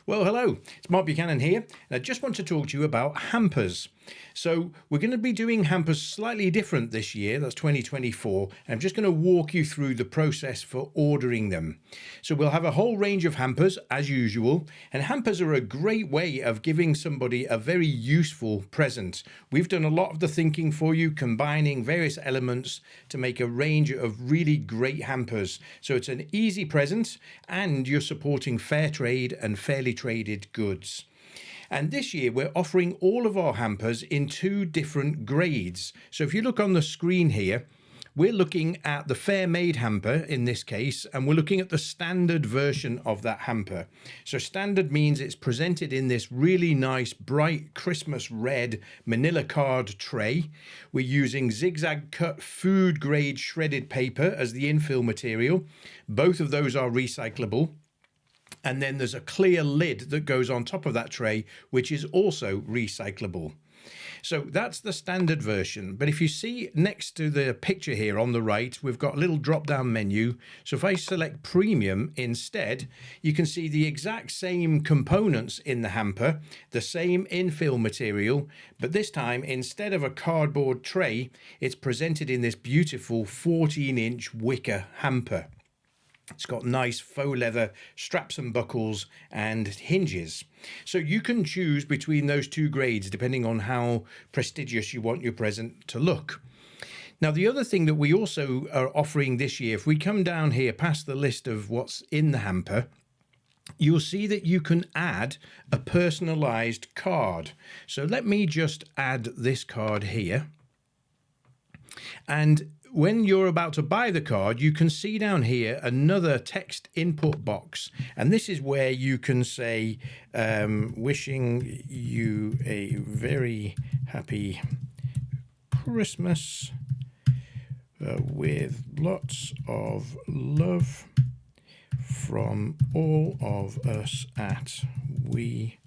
Well, hello, it's Mark Buchanan here, and I just want to talk to you about hampers. So we're going to be doing hampers slightly different this year, that's 2024, and I'm just going to walk you through the process for ordering them. So we'll have a whole range of hampers, as usual, and hampers are a great way of giving somebody a very useful present. We've done a lot of the thinking for you, combining various elements to make a range of really great hampers. So it's an easy present, and you're supporting fair trade and fairly traded goods. And this year we're offering all of our hampers in two different grades. So if you look on the screen here, we're looking at the fair made hamper in this case, and we're looking at the standard version of that hamper. So standard means it's presented in this really nice bright Christmas red manila card tray. We're using zigzag cut food grade shredded paper as the infill material. Both of those are recyclable. And then there's a clear lid that goes on top of that tray, which is also recyclable. So that's the standard version. But if you see next to the picture here on the right, we've got a little drop down menu. So if I select premium instead, you can see the exact same components in the hamper, the same infill material, but this time instead of a cardboard tray, it's presented in this beautiful 14-inch wicker hamper. It's got nice faux leather straps and buckles and hinges. So you can choose between those two grades depending on how prestigious you want your present to look. Now, the other thing that we also are offering this year, if we come down here past the list of what's in the hamper, you'll see that you can add a personalized card. So let me just add this card here. And when you're about to buy the card, you can see down here another text input box. And this is where you can say, wishing you a very happy Christmas with lots of love from all of us at We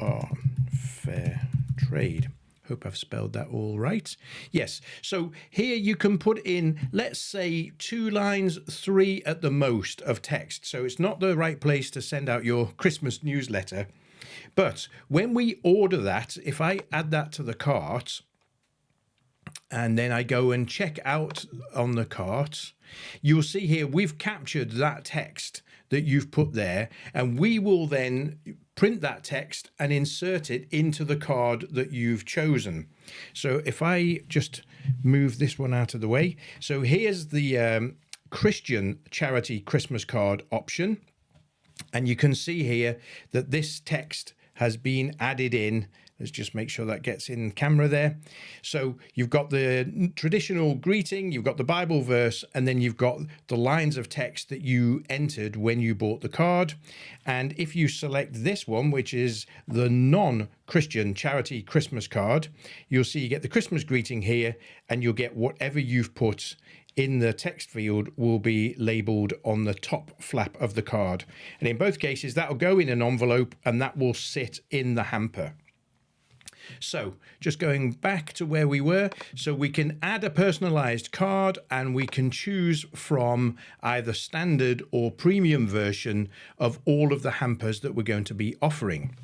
Are Fair Trade. Hope I've spelled that all right. Yes, so here you can put in, let's say, 2 lines, 3 at the most of text. So it's not the right place to send out your Christmas newsletter. But when we order that, if I add that to the cart, and then I go and check out on the cart, you'll see here we've captured that text that you've put there, and we will then print that text and insert it into the card that you've chosen. So if I just move this one out of the way. So here's the Christian charity Christmas card option. And you can see here that this text has been added in. Let's just make sure that gets in camera there. So you've got the traditional greeting, you've got the Bible verse, and then you've got the lines of text that you entered when you bought the card. And if you select this one, which is the non-Christian charity Christmas card, you'll see you get the Christmas greeting here, and you'll get whatever you've put in the text field will be labeled on the top flap of the card. And in both cases, that'll go in an envelope and that will sit in the hamper. So just going back to where we were, so we can add a personalized card and we can choose from either standard or premium version of all of the hampers that we're going to be offering.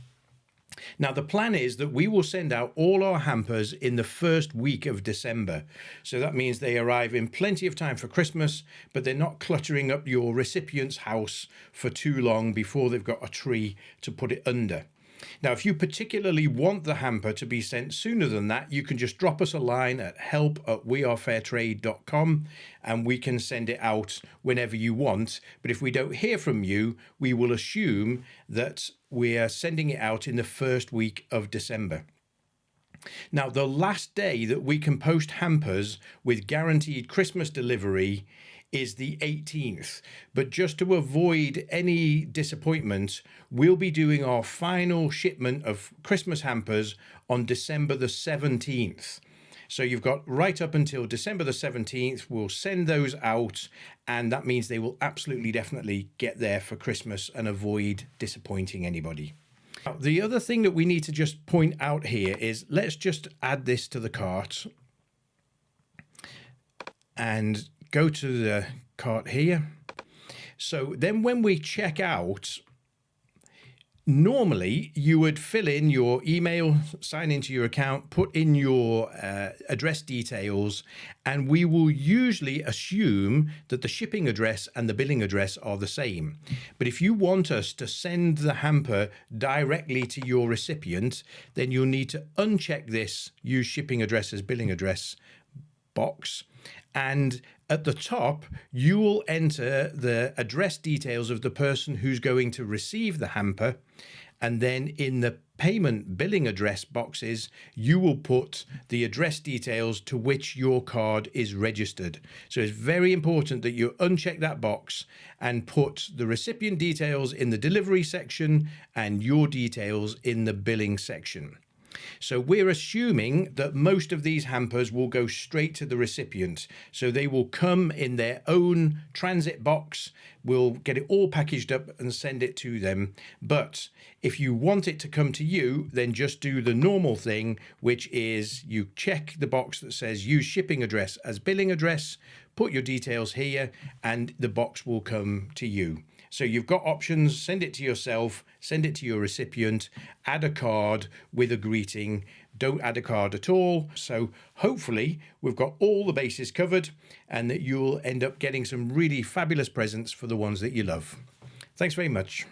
Now, the plan is that we will send out all our hampers in the first week of December. So that means they arrive in plenty of time for Christmas, but they're not cluttering up your recipient's house for too long before they've got a tree to put it under. Now, if you particularly want the hamper to be sent sooner than that, you can just drop us a line at help@wearefairtrade.com and we can send it out whenever you want. But if we don't hear from you, we will assume that we are sending it out in the first week of December. Now, the last day that we can post hampers with guaranteed Christmas delivery is the 18th. But just to avoid any disappointment, we'll be doing our final shipment of Christmas hampers on December the 17th. So you've got right up until December the 17th. We'll send those out, and that means they will absolutely definitely get there for Christmas and avoid disappointing anybody. Now, the other thing that we need to just point out here is let's just add this to the cart and go to the cart here. So then when we check out, normally you would fill in your email, sign into your account, put in your address details, and we will usually assume that the shipping address and the billing address are the same. But if you want us to send the hamper directly to your recipient, then you'll need to uncheck this use shipping address as billing address box, and at the top you will enter the address details of the person who's going to receive the hamper, and then in the payment billing address boxes you will put the address details to which your card is registered. So it's very important that you uncheck that box and put the recipient details in the delivery section and your details in the billing section. So we're assuming that most of these hampers will go straight to the recipient. So they will come in their own transit box. We'll get it all packaged up and send it to them. But if you want it to come to you, then just do the normal thing, which is you check the box that says use shipping address as billing address, put your details here, and the box will come to you. So you've got options: send it to yourself, send it to your recipient, add a card with a greeting, don't add a card at all. So hopefully we've got all the bases covered and that you'll end up getting some really fabulous presents for the ones that you love. Thanks very much.